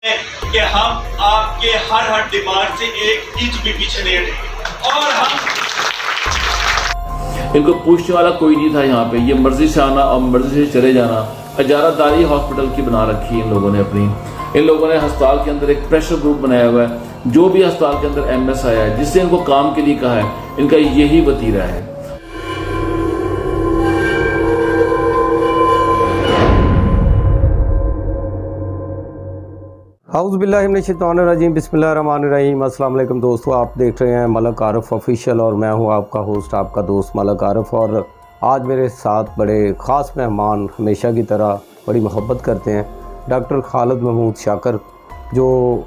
कि हम आपके हर डिमांड से एक इंच भी पीछे नहीं हटेंगे और हम इनको पूछने वाला कोई नहीं था यहाँ पे। ये मर्जी से आना और मर्जी से चले जाना। इजारादारी हॉस्पिटल की बना रखी है इन लोगों ने अपनी। इन लोगों ने अस्पताल के अंदर एक प्रेशर ग्रुप बनाया हुआ है। जो भी अस्पताल के अंदर एमएस आया है, जिससे इनको काम के लिए कहा है, इनका यही वतीरा है। औज़ुबिल्लाहिमिनश्शैतानिर्रजीम बिस्मिल्लाहिर्रहमानिर्रहीम। अस्सलाम वालेकुम दोस्तों, आप देख रहे हैं मलक आरिफ ऑफिशियल और मैं हूं आपका होस्ट, आपका दोस्त मलक आरिफ। और आज मेरे साथ बड़े ख़ास मेहमान हमेशा की तरह बड़ी मोहब्बत करते हैं डॉक्टर खालिद महमूद शाकर, जो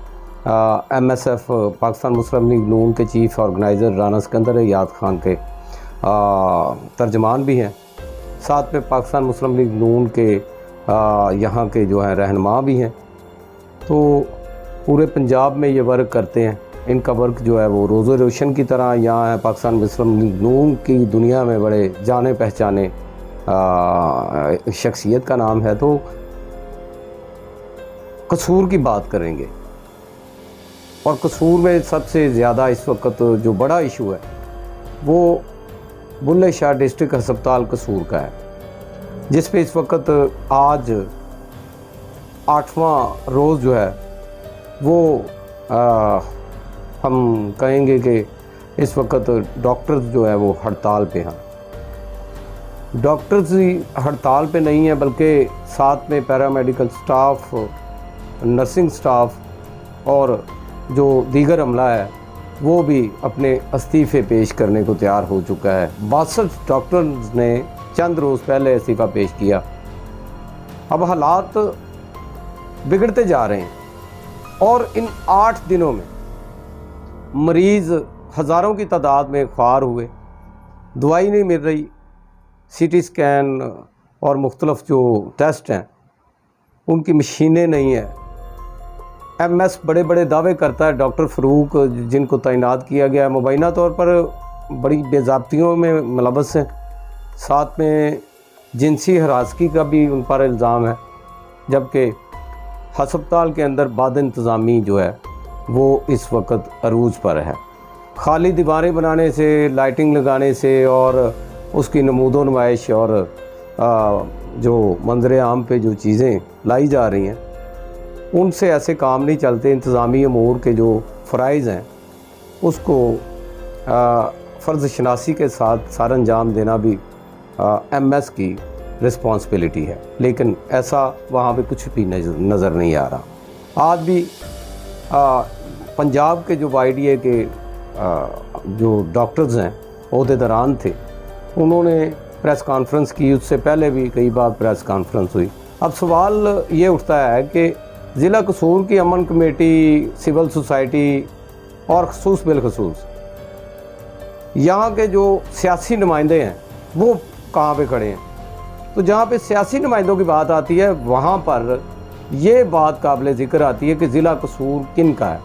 MSF पाकिस्तान मुस्लिम लीग नून के चीफ़ ऑर्गेनाइज़र राना सिकंदर याद खान के तर्जमान भी हैं। साथ में पाकिस्तान मुस्लिम लीग नून के यहाँ के जो हैं रहनुमा भी हैं। तो पूरे पंजाब में ये वर्क करते हैं। इनका वर्क जो है वो रोज़ो रोशन की तरह यहाँ है। पाकिस्तान मुस्लिम लीग नून की दुनिया में बड़े जाने पहचाने शख्सियत का नाम है। तो कसूर की बात करेंगे और कसूर में सबसे ज़्यादा इस वक्त जो बड़ा इशू है वो बुल्ले शाह डिस्ट्रिक्ट अस्पताल कसूर का है, जिस पे इस वक्त आज 8वां रोज़ जो है वो हम कहेंगे कि इस वक्त डॉक्टर्स जो है वो हड़ताल पे हैं। डॉक्टर्स ही हड़ताल पे नहीं है, बल्कि साथ में पैरामेडिकल स्टाफ, नर्सिंग स्टाफ और जो दीगर अमला है वो भी अपने इस्तीफ़े पेश करने को तैयार हो चुका है। 62 डॉक्टर्स ने चंद रोज़ पहले इस्तीफ़ा पेश किया। अब हालात बिगड़ते जा रहे हैं और इन 8 दिनों में मरीज़ हज़ारों की तादाद में ख्वार हुए। दवाई नहीं मिल रही, CT स्कैन और मुख्तलिफ़ जो टेस्ट हैं उनकी मशीनें नहीं है। MS बड़े बड़े दावे करता है। डॉक्टर फ़रूक जिनको तैनात किया गया है मुबैना तौर पर बड़ी बेज़ाब्तियों में मुलव्वस हैं। साथ में जिनसी हरासगी का भी उन पर इल्ज़ाम है, जबकि हस्पताल के अंदर बाद इंतज़ामी जो है वो इस वक्त अरूज पर है। खाली दीवारें बनाने से, लाइटिंग लगाने से और उसकी नमूदो नुमाइश और जो मंजर आम पे जो चीज़ें लाई जा रही हैं उनसे ऐसे काम नहीं चलते। इंतज़ामी अमूर के जो फ़राइज़ हैं उसको फ़र्ज़ शनासी के साथ सार अंजाम देना भी MS की रिस्पॉन्सिबिलिटी है, लेकिन ऐसा वहाँ पे कुछ भी नज़र नहीं आ रहा। आज भी पंजाब के जो YDA के जो डॉक्टर्स हैं ओहदेदारान थे, उन्होंने प्रेस कॉन्फ्रेंस की। उससे पहले भी कई बार प्रेस कॉन्फ्रेंस हुई। अब सवाल ये उठता है कि ज़िला कसूर की अमन कमेटी, सिविल सोसाइटी और खसूस बिलखसूस यहाँ के जो सियासी नुमाइंदे हैं वो कहाँ पे खड़े हैं। तो जहाँ पे सियासी नुमाइंदों की बात आती है वहाँ पर ये बात काबिल ज़िक्र आती है कि ज़िला कसूर किन का है,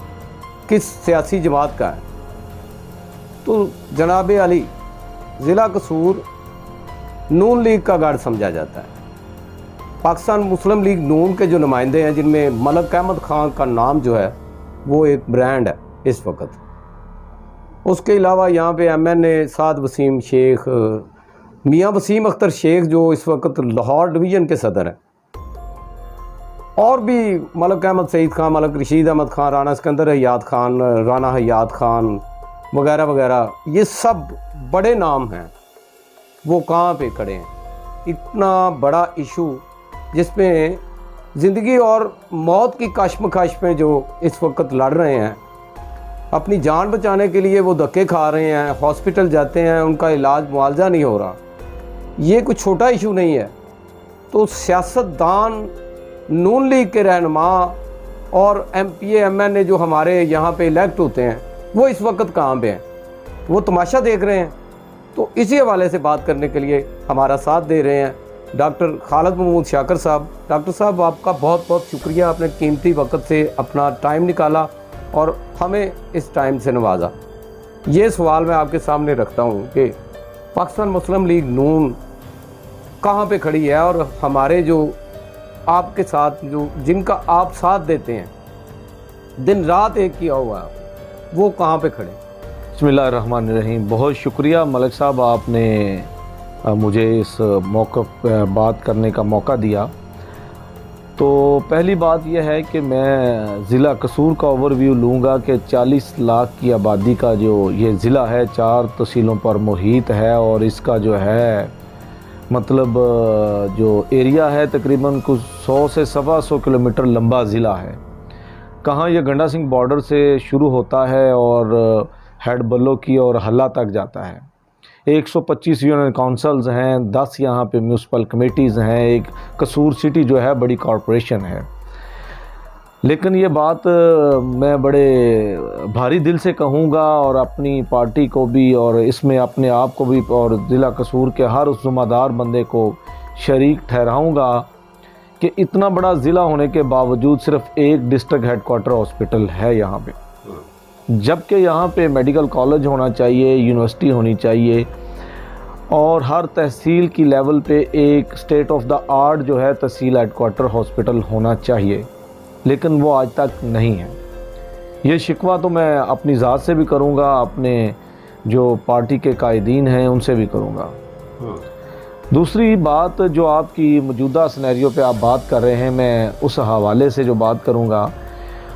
किस सियासी जमात का है। तो जनाब अली, ज़िला कसूर नून लीग का गढ़ समझा जाता है। पाकिस्तान मुस्लिम लीग नून के जो नुमाइंदे हैं, जिनमें मलक अहमद ख़ान का नाम जो है वो एक ब्रांड है इस वक्त। उसके अलावा यहाँ पे MNA साद वसीम शेख, मियाँ वसीम अख्तर शेख जो इस वक्त लाहौर डिवीज़न के सदर हैं, और भी मलक अहमद सईद खान, मलक रशीद अहमद खान, राना सिकंदर हयात खान, राना हयात खान वगैरह वगैरह, ये सब बड़े नाम हैं। वो कहाँ पे खड़े हैं? इतना बड़ा इशू जिसमें ज़िंदगी और मौत की कश्मकश में जो इस वक्त लड़ रहे हैं, अपनी जान बचाने के लिए वो धक्के खा रहे हैं, हॉस्पिटल जाते हैं, उनका इलाज मुआवजा नहीं हो रहा। ये कुछ छोटा इशू नहीं है। तो सियासतदान, नून लीग के रहनुमा और MPA MNA जो हमारे यहाँ पे इलेक्ट होते हैं वो इस वक्त कहाँ पे हैं? वो तमाशा देख रहे हैं। तो इसी हवाले से बात करने के लिए हमारा साथ दे रहे हैं डॉक्टर खालिद महमूद शाकर साहब। डॉक्टर साहब, आपका बहुत बहुत शुक्रिया, आपने कीमती वक्त से अपना टाइम निकाला और हमें इस टाइम से नवाजा। ये सवाल मैं आपके सामने रखता हूँ कि पाकिस्तान मुस्लिम लीग नून कहाँ पे खड़ी है और हमारे जो आपके साथ जो जिनका आप साथ देते हैं दिन रात एक किया हुआ है, वो कहाँ पे खड़े? बिस्मिल्लाहिर्रहमानिर्रहीम। बहुत शुक्रिया मलिक साहब, आपने मुझे इस मौका बात करने का मौका दिया। तो पहली बात यह है कि मैं ज़िला कसूर का ओवरव्यू लूँगा कि 40 लाख की आबादी का जो ये ज़िला है 4 तहसीलों पर मुहित है, और इसका जो है मतलब जो एरिया है तकरीबन कुछ 100 से 125 किलोमीटर लंबा ज़िला है। कहाँ ये गंडा सिंह बॉर्डर से शुरू होता है और हेड बल्लो की और हल्ला तक जाता है। 125 यूनियन काउंसिल्स हैं, 10 यहाँ पे म्यूनसिपल कमेटीज़ हैं, एक कसूर सिटी जो है बड़ी कॉरपोरेशन है। लेकिन ये बात मैं बड़े भारी दिल से कहूँगा और अपनी पार्टी को भी और इसमें अपने आप को भी और ज़िला कसूर के हर उस ज़िम्मेदार बंदे को शरीक ठहराऊँगा कि इतना बड़ा ज़िला होने के बावजूद सिर्फ एक डिस्ट्रिक्ट हेडक्वार्टर हॉस्पिटल है यहाँ पे, जबकि यहाँ पे मेडिकल कॉलेज होना चाहिए, यूनिवर्सिटी होनी चाहिए और हर तहसील की लेवल पे एक स्टेट ऑफ द आर्ट जो है तहसील हेडक्वार्टर हॉस्पिटल होना चाहिए, लेकिन वो आज तक नहीं है। ये शिकवा तो मैं अपनी ज़ात से भी करूँगा, अपने जो पार्टी के कायदीन हैं उनसे भी करूँगा। दूसरी बात जो आपकी मौजूदा सिनेरियो पे आप बात कर रहे हैं, मैं उस हवाले से जो बात करूँगा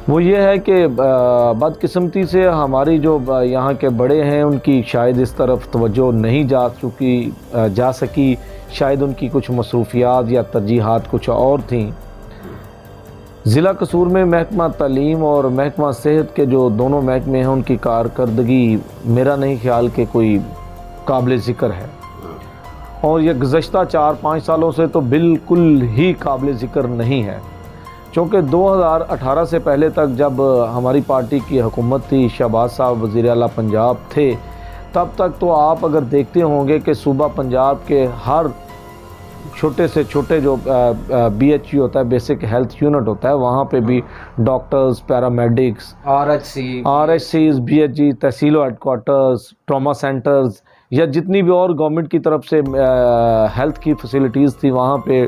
वो ये है कि बदकिस्मती से हमारी जो यहाँ के बड़े हैं उनकी शायद इस तरफ तवज्जो नहीं जा सकी, शायद उनकी कुछ मसरूफियात या तरजीहात कुछ और थी। ज़िला कसूर में महकमा तालीम और महकमा सेहत के जो दोनों महकमे हैं उनकी कारकर्दगी मेरा नहीं ख्याल कि कोई काबिल ज़िक्र है, और ये गुज़श्ता 4-5 सालों से तो बिल्कुल ही काबिल ज़िक्र नहीं है। चूँकि 2018 से पहले तक जब हमारी पार्टी की हुकूमत थी, शहबाज साहब वज़ीर आला पंजाब थे, तब तक तो आप अगर देखते होंगे कि सूबा पंजाब के हर छोटे से छोटे जो BHU होता है, बेसिक हेल्थ यूनिट होता है, वहाँ पे भी डॉक्टर्स, पैरामेडिक्स, RHCs, BHG, तहसील हेडक्वार्टर्स, ट्रॉमा सेंटर्स या जितनी भी और गवर्नमेंट की तरफ से हेल्थ की फैसिलिटीज़ थी, वहाँ पे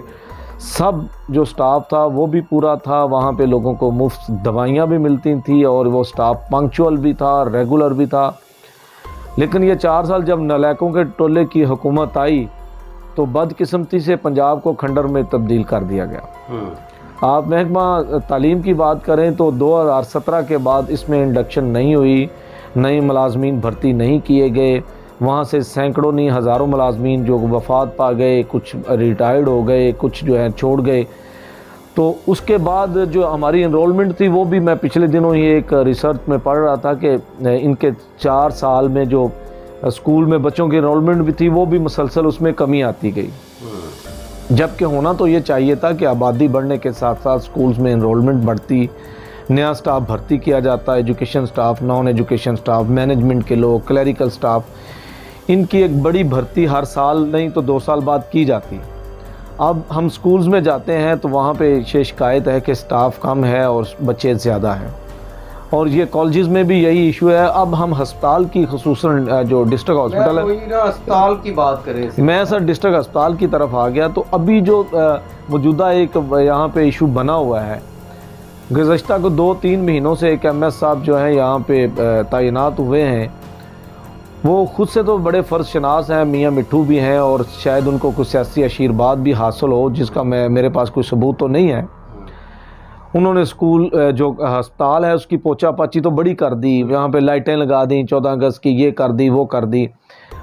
सब जो स्टाफ था वो भी पूरा था। वहाँ पे लोगों को मुफ्त दवाइयाँ भी मिलती थी और वो स्टाफ पंक्चुअल भी था, रेगुलर भी था। लेकिन ये 4 साल जब नालायकों के टोले की हुकूमत आई तो बदकिस्मती से पंजाब को खंडर में तब्दील कर दिया गया। आप महकमा तालीम की बात करें तो 2017 के बाद इसमें इंडक्शन नहीं हुई, नए मुलाजमीन भर्ती नहीं किए गए, वहाँ से सैकड़ों नहीं हज़ारों मुलाजमीन जो वफ़ात पा गए, कुछ रिटायर्ड हो गए, कुछ जो है छोड़ गए। तो उसके बाद जो हमारी इनरोलमेंट थी वो भी मैं पिछले दिनों ही एक रिसर्च में पढ़ रहा था कि इनके 4 साल में जो स्कूल में बच्चों की इनरोलमेंट भी थी वो भी मुसलसल उसमें कमी आती गई, जबकि होना तो ये चाहिए था कि आबादी बढ़ने के साथ साथ स्कूल्स में इनरोलमेंट बढ़ती, नया स्टाफ भर्ती किया जाता, education staff, non education staff, management के लोग, क्लरिकल स्टाफ, इनकी एक बड़ी भर्ती हर साल नहीं तो 2 साल बाद की जाती। अब हम स्कूल्स में जाते हैं तो वहाँ पे ये शिकायत है कि स्टाफ कम है और बच्चे ज़्यादा हैं, और ये कॉलेजेस में भी यही इशू है। अब हम अस्पताल की खुसूसन जो डिस्ट्रिक्ट हॉस्पिटल है, अस्पताल की बात करें, मैं सर डिस्ट्रिक्ट अस्पताल की तरफ आ गया। तो अभी जो मौजूदा एक यहाँ पे इशू बना हुआ है, गुज़श्ता को 2-3 महीनों से एक MS साहब जो है यहाँ पे तैनात हुए हैं, वो खुद से तो बड़े फ़र्ज शनास हैं, मियाँ मिट्ठू भी हैं, और शायद उनको कुछ सियासी आशीर्वाद भी हासिल हो जिसका मेरे पास कोई सबूत तो नहीं है। उन्होंने स्कूल जो अस्पताल है उसकी पोछा पाची तो बड़ी कर दी, यहाँ पे लाइटें लगा दी, 14 अगस्त की ये कर दी वो कर दी।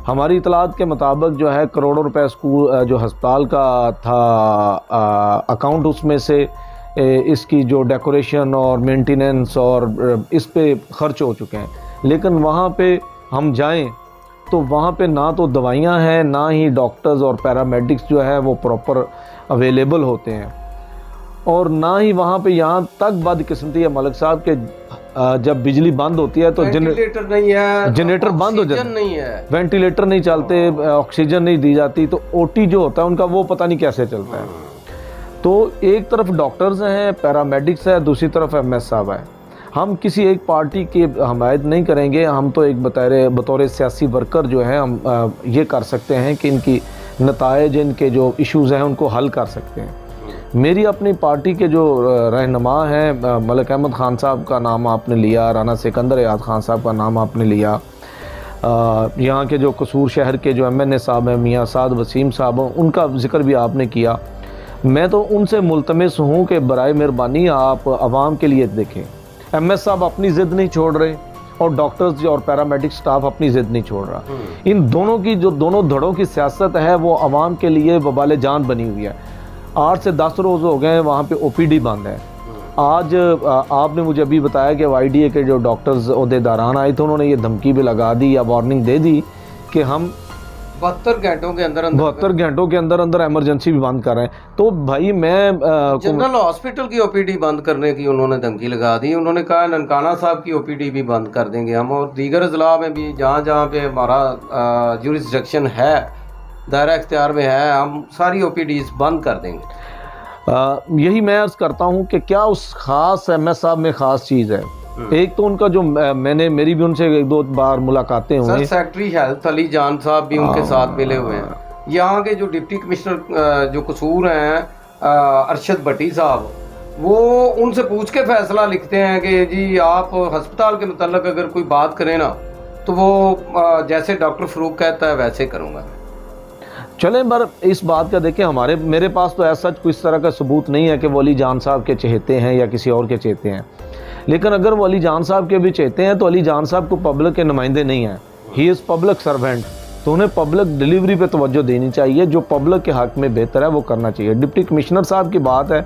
हमारी इतलात के मुताबिक जो है करोड़ों रुपए स्कूल जो अस्पताल का था अकाउंट, उसमें से इसकी जो डेकोरेशन और मेंटेनेंस और इस पे खर्च हो चुके हैं। लेकिन वहाँ पे हम जाएं तो वहाँ पे ना तो दवाइयाँ हैं, ना ही डॉक्टर्स और पैरामेडिक्स जो है वो प्रॉपर अवेलेबल होते हैं, और ना ही वहाँ पे यहाँ तक बदकिस्मती है मलिक साहब के जब बिजली बंद होती है तो वेंटिलेटर नहीं है, जनरेटर बंद हो जाता है, नहीं है, वेंटिलेटर नहीं चलते, ऑक्सीजन नहीं दी जाती, तो OT जो होता है उनका वो पता नहीं कैसे चलता है। तो एक तरफ डॉक्टर्स हैं, पैरामेडिक्स है, दूसरी तरफ MS साहब है। हम किसी एक पार्टी की हमायत नहीं करेंगे, हम तो एक बतौर सियासी वर्कर जो है हम ये कर सकते हैं कि इनकी नतायज, इनके जो इश्यूज़ हैं उनको हल कर सकते हैं। मेरी अपनी पार्टी के जो रहनुमा हैं, मलिक अहमद ख़ान साहब का नाम आपने लिया, राना सिकंदर याद ख़ान साहब का नाम आपने लिया, यहाँ के जो कसूर शहर के जो MNA साहब हैं मियाँ साद वसीम साहब, उनका जिक्र भी आपने किया। मैं तो उनसे मुल्तमिस हूँ कि बराए मेहरबानी आप आवाम के लिए देखें। MS साहब अपनी ज़िद नहीं छोड़ रहे और डॉक्टर्स और पैरामेडिक स्टाफ अपनी ज़िद नहीं छोड़ रहा। इन दोनों की जो दोनों धड़ों की सियासत है वो आवाम के लिए वबाल जान बनी हुई है। 8 से 10 रोज़ हो गए हैं वहाँ पे OPD बंद है। आज आपने मुझे अभी बताया कि YDA के जो डॉक्टर्स ओहदेदारान आए थे उन्होंने ये धमकी भी लगा दी या वार्निंग दे दी कि हम 72 घंटों के अंदर 72 घंटों के अंदर अंदर एमरजेंसी भी बंद कर रहे हैं। तो भाई मैं जनरल हॉस्पिटल की OPD बंद करने की उन्होंने धमकी लगा दी। उन्होंने कहा ननकाना साहब की OPD भी बंद कर देंगे हम, और दीगर अजला में भी जहाँ जहाँ पे हमारा जुरिस्डिक्शन है, दायरा इख्तियार में है, हम सारी OPDs बंद कर देंगे। यही मैं अर्ज़ करता हूँ कि क्या उस ख़ास MS साहब में ख़ास चीज़ है। एक तो उनका जो मेरी भी उनसे 1-2 बार मुलाकातें हुई। सेक्रेटरी हेल्थ अली जान साहब भी उनके साथ मिले हुए हैं। यहाँ के जो डिप्टी कमिश्नर जो कसूर हैं अरशद भट्टी साहब, वो उनसे पूछ के फैसला लिखते हैं कि जी आप अस्पताल के मुतल्लिक अगर कोई बात करें ना तो वो जैसे डॉक्टर फरूक कहता है वैसे करूँगा। चलें, पर इस बात का देखें, मेरे पास तो ऐसा कोई इस तरह का सबूत नहीं है कि वो अली जान साहब के चहेते हैं या किसी और के चहेते हैं। लेकिन अगर वो अली जान साहब के भी चहेते हैं तो अली जान साहब को पब्लिक के नुमाइंदे नहीं हैं। ही इज़ पब्लिक सर्वेंट, तो उन्हें पब्लिक डिलीवरी पे तवज्जो देनी चाहिए। जो पब्लिक के हक़ में बेहतर है वो करना चाहिए। डिप्टी कमिश्नर साहब की बात है,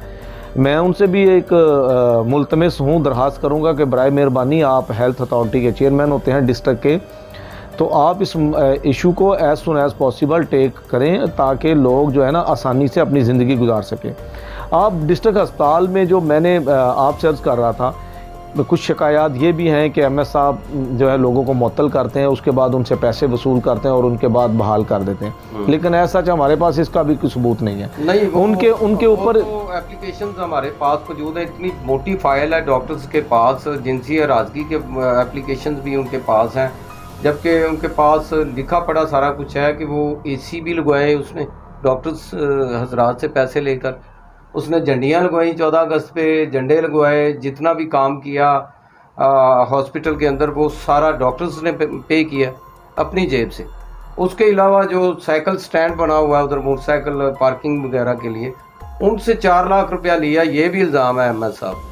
मैं उनसे भी एक मुल्तमिस हूँ, दरख्वास्त करूँगा कि बराए मेहरबानी आप हेल्थ अथॉरिटी के चेयरमैन होते हैं डिस्ट्रिक्ट के, तो आप इस इशू को as soon as possible take करें ताकि लोग जो है ना आसानी से अपनी ज़िंदगी गुजार सकें। आप डिस्ट्रिक्ट अस्पताल में जो मैंने आपसे अर्ज़ कर रहा था, कुछ शिकायत ये भी हैं कि MS साहब जो है लोगों को मुअत्तल करते हैं, उसके बाद उनसे पैसे वसूल करते हैं और उनके बाद बहाल कर देते हैं। लेकिन ऐसा हमारे पास इसका भी कोई सबूत नहीं है। नहीं, उनके ऊपर एप्लीकेशंस हमारे पास मौजूद है, इतनी मोटी फाइल है डॉक्टर्स के पास, जिनसी हरासगी के एप्लीकेशंस भी उनके पास हैं, जबकि उनके पास लिखा पड़ा सारा कुछ है कि वो AC भी लगवाए उसने डॉक्टर्स हजरात से पैसे लेकर, उसने झंडियाँ लगवाई 14 अगस्त पे, झंडे लगवाए, जितना भी काम किया हॉस्पिटल के अंदर वो सारा डॉक्टर्स ने पे किया अपनी जेब से। उसके अलावा जो साइकिल स्टैंड बना हुआ है उधर मोटरसाइकिल पार्किंग वगैरह के लिए, उनसे 4 लाख रुपया लिया, ये भी इल्ज़ाम है MS साहब।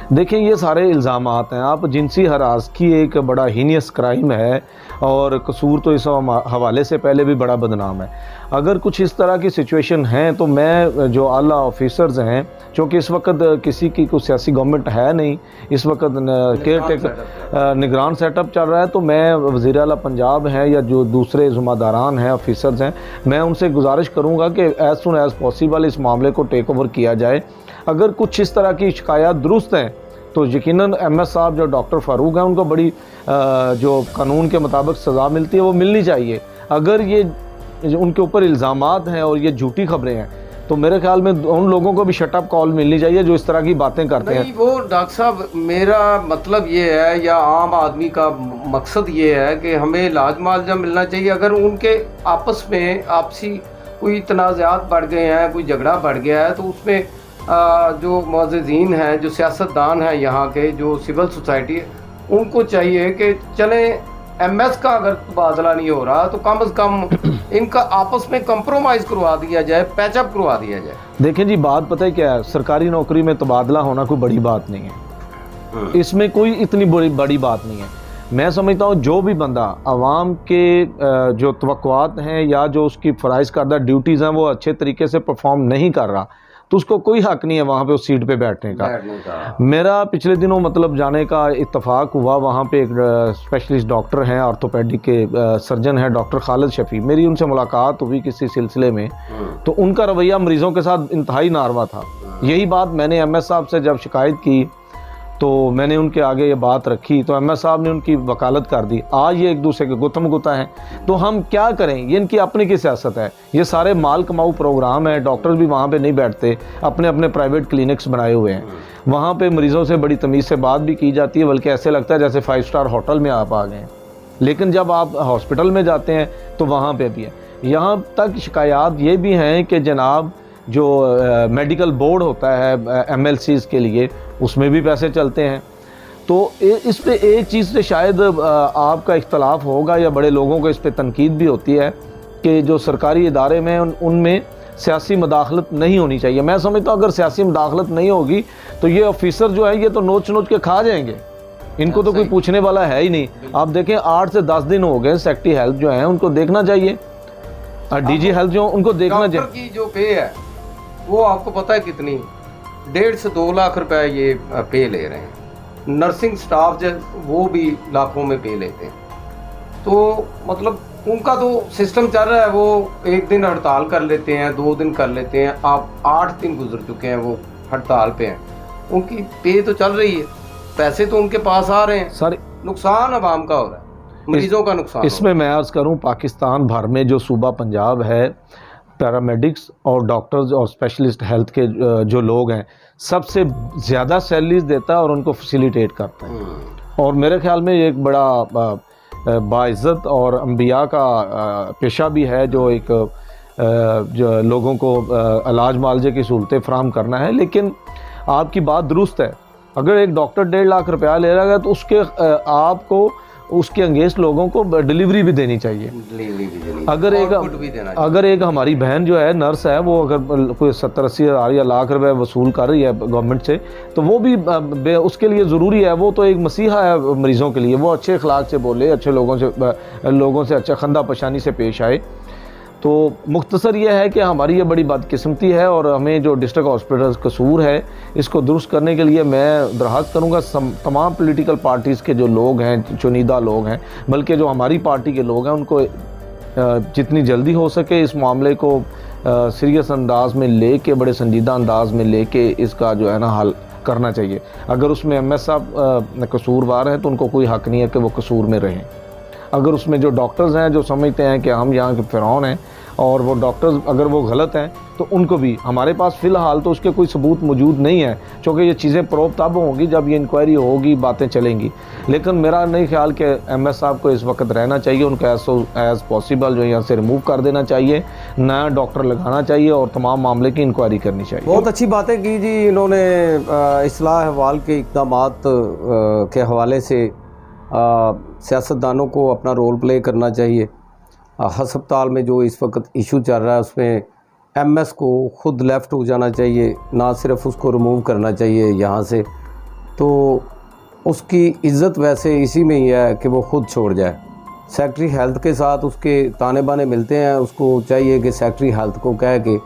देखिए ये सारे इल्ज़ामात हैं। आप जिनसी हरासगी एक बड़ा हीनियस क्राइम है और कसूर तो इस हवाले से पहले भी बड़ा बदनाम है। अगर कुछ इस तरह की सिचुएशन है तो मैं जो आला ऑफिसर्स हैं, चूँकि इस वक्त किसी की कोई सियासी गवर्नमेंट है नहीं, इस वक्त केयर टेकर निगरान सेटअप चल रहा है, तो मैं वज़ीर आला पंजाब हैं या जो दूसरे ज़िम्मेदारान हैं ऑफिसर्स हैं, मैं उनसे गुजारिश करूँगा कि एज़ सुन एज़ पॉसिबल इस मामले को टेक ओवर किया जाए। अगर कुछ इस तरह की शिकायत दुरुस्त हैं तो यकीनन MS साहब जो डॉक्टर फ़ारूक हैं उनको बड़ी जो कानून के मुताबिक सज़ा मिलती है वो मिलनी चाहिए। अगर ये उनके ऊपर इल्ज़ामात हैं और ये झूठी खबरें हैं तो मेरे ख्याल में उन लोगों को भी शटअप कॉल मिलनी चाहिए जो इस तरह की बातें करते हैं। वो डॉक्टर साहब, मेरा मतलब ये है या आम आदमी का मकसद ये है कि हमें इलाज मुआवजा मिलना चाहिए। अगर उनके आपस में आपसी कोई तनाज़ात बढ़ गए हैं, कोई झगड़ा बढ़ गया है, तो उसमें जो मुअज़्ज़िज़ीन हैं, जो सियासतदान हैं यहाँ के, जो सिविल सोसाइटी है, उनको चाहिए कि चलें MS का अगर तबादला नहीं हो रहा तो कम से कम इनका आपस में कंप्रोमाइज़ करवा दिया जाए, पैचअप करवा दिया जाए। देखें जी, बात पता है क्या है, सरकारी नौकरी में तबादला होना कोई बड़ी बात नहीं है, इसमें कोई इतनी बड़ी बात नहीं है। मैं समझता हूँ जो भी बंदा आवाम के जो तवक्कुआत हैं या जो उसकी फ़राइज़ करदा ड्यूटीज़ हैं वो अच्छे तरीके से परफॉर्म नहीं कर रहा तो उसको कोई हक़ नहीं है वहाँ पे उस सीट पे बैठने का। मेरा पिछले दिनों मतलब जाने का इत्तफाक हुआ, वहाँ पे एक स्पेशलिस्ट डॉक्टर हैं, ऑर्थोपेडिक के सर्जन हैं, डॉक्टर खालिद शफी, मेरी उनसे मुलाकात हुई किसी सिलसिले में, तो उनका रवैया मरीज़ों के साथ इंतहाई नारवा था। यही बात मैंने MS साहब से जब शिकायत की तो मैंने उनके आगे ये बात रखी तो MS साहब ने उनकी वकालत कर दी। आज ये एक दूसरे के गुत्थम गुत्ता हैं, तो हम क्या करें, ये इनकी अपनी की सियासत है, ये सारे माल कमाऊ प्रोग्राम है। डॉक्टर्स भी वहाँ पे नहीं बैठते, अपने अपने प्राइवेट क्लिनिक्स बनाए हुए हैं, वहाँ पे मरीज़ों से बड़ी तमीज़ से बात भी की जाती है, बल्कि ऐसे लगता है जैसे 5 स्टार होटल में आप आ गए हैं। लेकिन जब आप हॉस्पिटल में जाते हैं तो वहाँ पर भी है। यहाँ तक शिकायत ये भी हैं कि जनाब जो मेडिकल बोर्ड होता है MLCs के लिए, उसमें भी पैसे चलते हैं। तो इस पे एक चीज़ से शायद आपका इख्तलाफ होगा या बड़े लोगों को इस पे तनकीद भी होती है कि जो सरकारी इदारे में उनमें सियासी मदाखलत नहीं होनी चाहिए। मैं समझता हूँ अगर सियासी मदाखलत नहीं होगी तो ये ऑफिसर जो है ये तो नोच नोच के खा जाएंगे, इनको तो कोई पूछने वाला है ही नहीं। आप देखें 8 से 10 दिन हो गए सेक्रेटरी हेल्थ जो है उनको देखना चाहिए, DG हेल्थ जो उनको देखना चाहिए। की जो पे है वो आपको पता है कितनी, 1.5 से 2 लाख रुपए ये पे ले रहे हैं। नर्सिंग स्टाफ जो वो भी लाखों में पे लेते हैं। तो मतलब उनका तो सिस्टम चल रहा है, वो एक दिन हड़ताल कर लेते हैं, 2 दिन कर लेते हैं, आप 8 दिन गुजर चुके हैं वो हड़ताल पे हैं, उनकी पे तो चल रही है, पैसे तो उनके पास आ रहे हैं। सर नुकसान आवाम का हो रहा है, मरीजों का नुकसान। इसमें मैं अर्ज़ करूं पाकिस्तान भर में जो सूबा पंजाब है, पैरामेडिक्स और डॉक्टर्स और स्पेशलिस्ट हेल्थ के जो लोग हैं सबसे ज़्यादा सैलरीज देता है और उनको फैसिलिटेट करता है। और मेरे ख्याल में ये एक बड़ा बाइज़्ज़त और अंबिया का पेशा भी है जो एक जो लोगों को इलाज मुआलजे की सहूलतें फराहम करना है। लेकिन आपकी बात दुरुस्त है, अगर एक डॉक्टर 1.5 लाख रुपया ले रहा है तो उसके आपको उसके अंगेंस्ट लोगों को डिलीवरी भी देनी चाहिए। अगर एक हमारी बहन जो है नर्स है वो अगर कोई 70-80 हज़ार या लाख रुपए वसूल कर रही है गवर्नमेंट से तो वो भी उसके लिए ज़रूरी है, वो तो एक मसीहा है मरीज़ों के लिए, वो अच्छे अखलाक से बोले, अच्छे लोगों से अच्छा खंदा पशानी से पेश आए। तो मुख्तसर ये है कि हमारी ये बड़ी बदकिस्मती है और हमें जो डिस्ट्रिक्ट हॉस्पिटल कसूर है इसको दुरुस्त करने के लिए मैं दरख्वास्त करूँगा तमाम पॉलिटिकल पार्टीज़ के जो लोग हैं, चुनिंदा लोग हैं, बल्कि जो हमारी पार्टी के लोग हैं, उनको जितनी जल्दी हो सके इस मामले को सीरियस अंदाज में ले के, बड़े संजीदा अंदाज में ले के इसका जो है ना हल करना चाहिए। अगर उसमें MS साहब कसूरवार हैं तो उनको कोई हक़ नहीं है कि वो कसूर में रहें। अगर उसमें जो डॉक्टर्स हैं जो समझते हैं कि हम यहाँ के फ़िरौन हैं और वो डॉक्टर्स अगर वो गलत हैं तो उनको भी, हमारे पास फ़िलहाल तो उसके कोई सबूत मौजूद नहीं है, क्योंकि ये चीज़ें प्रूव तब होंगी जब ये इंक्वायरी होगी, बातें चलेंगी। लेकिन मेरा नहीं ख्याल कि MS साहब को इस वक्त रहना चाहिए, उनको एज़ पॉसिबल जो यहाँ से रिमूव कर देना चाहिए, नया डॉक्टर लगाना चाहिए और तमाम मामले की इंक्वायरी करनी चाहिए। बहुत अच्छी बातें की जी इन्होंने। इस्लाह अहवाल के इक़दामात के हवाले से सियासतदानों को अपना रोल प्ले करना चाहिए। हस्पताल में जो इस वक्त इशू चल रहा है उसमें MS को ख़ुद लेफ़्ट हो जाना चाहिए, ना सिर्फ उसको रिमूव करना चाहिए यहाँ से। तो उसकी इज़्ज़त वैसे इसी में ही है कि वो ख़ुद छोड़ जाए। सेक्रेटरी हेल्थ के साथ उसके ताने बाने मिलते हैं, उसको चाहिए कि सेक्रेटरी हेल्थ को कहे कि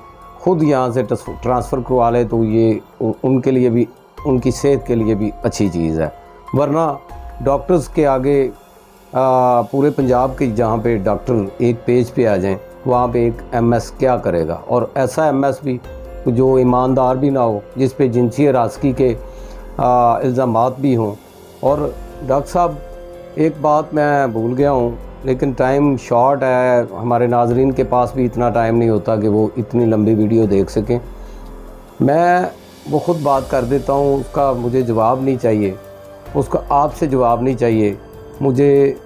ख़ुद यहाँ से ट्रांसफ़र करवा ले, तो ये उनके लिए भी, उनकी सेहत के लिए भी अच्छी चीज़ है। वरना डॉक्टर्स के आगे पूरे पंजाब के जहाँ पे डॉक्टर एक पेज पे आ जाएं, वहाँ पे एक MS क्या करेगा। और ऐसा MS भी जो ईमानदार भी ना हो, जिस पे जिनसी हरासगी के इल्ज़ामात भी हों। और डॉक्टर साहब एक बात मैं भूल गया हूँ, लेकिन टाइम शॉर्ट है, हमारे नाजरीन के पास भी इतना टाइम नहीं होता कि वो इतनी लंबी वीडियो देख सकें। मैं वो ख़ुद बात कर देता हूँ, उसका मुझे जवाब नहीं चाहिए, उसका आपसे जवाब नहीं चाहिए, मुझे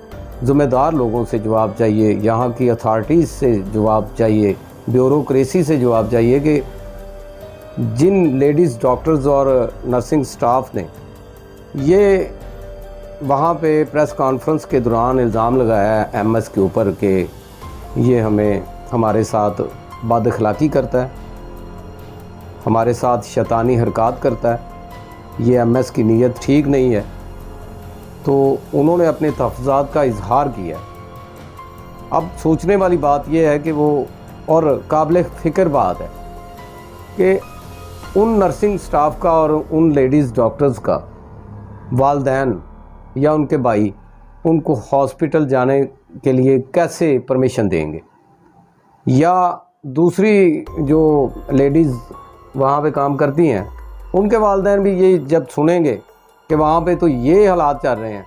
ज़िम्मेदार लोगों से जवाब चाहिए, यहाँ की अथॉरिटीज़ से जवाब चाहिए, ब्यूरोक्रेसी से जवाब चाहिए कि जिन लेडीज़ डॉक्टर्स और नर्सिंग स्टाफ ने ये वहाँ पे प्रेस कॉन्फ्रेंस के दौरान इल्ज़ाम लगाया है MS के ऊपर कि ये हमारे साथ बदअखलाक़ी करता है, हमारे साथ शैतानी हरकत करता है, ये MS की नीयत ठीक नहीं है। तो उन्होंने अपने तहफ़्ज़ात का इजहार किया। अब सोचने वाली बात यह है कि वो, और काबिल फ़िक्र बात है कि उन नर्सिंग स्टाफ का और उन लेडीज़ डॉक्टर्स का वालिदैन या उनके भाई उनको हॉस्पिटल जाने के लिए कैसे परमिशन देंगे, या दूसरी जो लेडीज़ वहाँ पे काम करती हैं उनके वालिदैन भी ये जब सुनेंगे कि वहाँ पे तो ये हालात चल रहे हैं,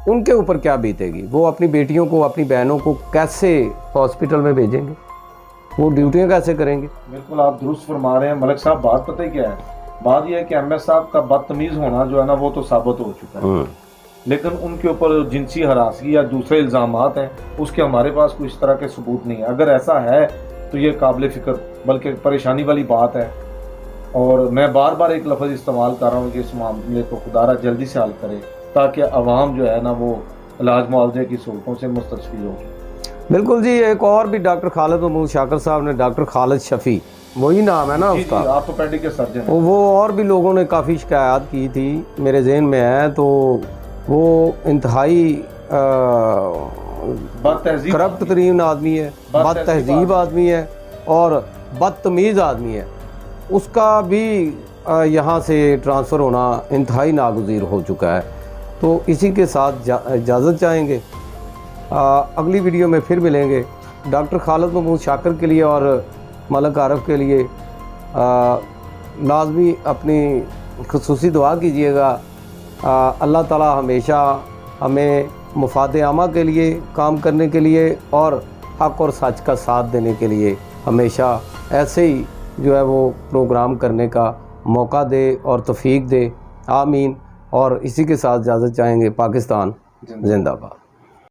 उनके ऊपर क्या बीतेगी। वो अपनी बेटियों को, अपनी बहनों को कैसे हॉस्पिटल में भेजेंगे, वो ड्यूटियाँ कैसे करेंगे। बिल्कुल आप दुरुस्त फरमा रहे हैं मलिक साहब। बात पता ही क्या है, बात यह है कि MS साहब का बदतमीज़ होना जो है ना वो तो साबित हो चुका है, लेकिन उनके ऊपर जिनसी हरासगी या दूसरे इल्ज़ामात हैं उसके हमारे पास कोई इस तरह के सबूत नहीं है। अगर ऐसा है तो ये काबिल फ़िक्र बल्कि परेशानी वाली बात है। और मैं बार बार एक लफ्ज़ इस्तेमाल कर रहा हूँ कि इस मामले को खुदारा जल्दी से हल करे ताकि आवाम जो है ना वो इलाज मुआवजे की सहूलतों से मुस्तफ़ीद हो। बिल्कुल जी। एक और भी डॉक्टर खालिद महमूद शाकर साहब ने, डॉक्टर खालिद शफ़ी वही नाम है ना उसका, ऑर्थोपेडिक के सर्जन, वो और भी लोगों ने काफ़ी शिकायत की थी, मेरे जहन में है। तो वो इंतहाई करप्ट तरीन आदमी है, बद तहजीब आदमी है और बदतमीज़ आदमी है। उसका भी यहाँ से ट्रांसफ़र होना इंतहाई नागुज़ीर हो चुका है। तो इसी के साथ इजाज़त चाहेंगे। अगली वीडियो में फिर मिलेंगे। डॉक्टर खालिद महमूद शाकर के लिए और मलक आरफ के लिए लाजमी अपनी खुसूसी दुआ कीजिएगा। अल्लाह ताला हमेशा हमें मुफाद आमा के लिए काम करने के लिए और हक़ और सच का साथ देने के लिए हमेशा ऐसे ही जो है वो प्रोग्राम करने का मौका दे और तौफीक दे। आमीन। और इसी के साथ इजाज़त चाहेंगे। पाकिस्तान जिंदाबाद।